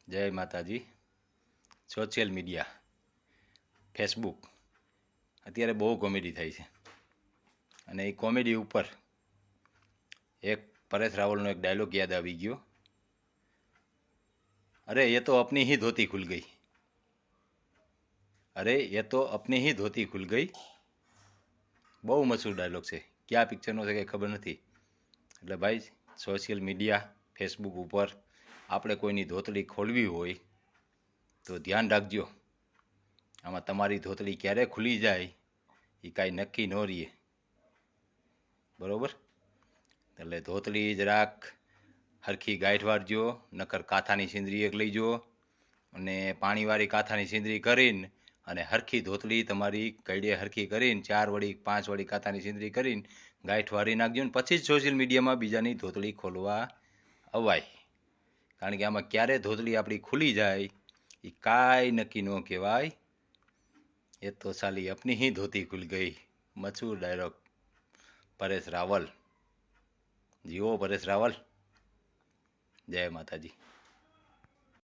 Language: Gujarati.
જય માતાજી. સોશિયલ મીડિયા, ફેસબુક અત્યારે બહુ કોમેડી થાય છે. અને એ કોમેડી ઉપર એક પરેશ રાવલનો એક ડાયલોગ યાદ આવી ગયો. અરે ये तो अपनी ही धोती खुल गई. અરે ये तो अपनी ही धोती खुल गई. બહુ મશહૂર ડાયલોગ છે. કયા પિક્ચરનો છે કંઈ ખબર નથી. એટલે ભાઈ, સોશિયલ મીડિયા, ફેસબુક ઉપર આપણે કોઈની ધોતડી ખોલવી હોય તો ધ્યાન રાખજો. આમાં તમારી ધોતડી ક્યારે ખુલી જાય એ કાંઈ નક્કી ન રહીએ. બરોબર? એટલે ધોતડી જરાક હરખી ગાંઠ વાળજો, નકર કાંથાની સિંદરી એક લઈજો અને પાણીવાળી કાંથાની સિંદરી કરીને અને હરખી ધોતડી તમારી કઈડે હરખી કરીને 4 વળી 5 વળી કાંથાની સિંદરી કરીને ગાંઠ વાળી નાખજો ને પછી જ સોશિયલ મીડિયામાં બીજાની ધોતડી ખોલવા અવાય. કારણ કે આમાં ક્યારે ધોતડી આપણી ખુલી જાય એ કાંઈ નક્કી ન કહેવાય. એ તો સાલી અપની ही ધોતી ખુલ ગઈ. મશહૂર ડાયલોગ પરેશ રાવલ. જીવો પરેશ રાવલ. જય માતાજી.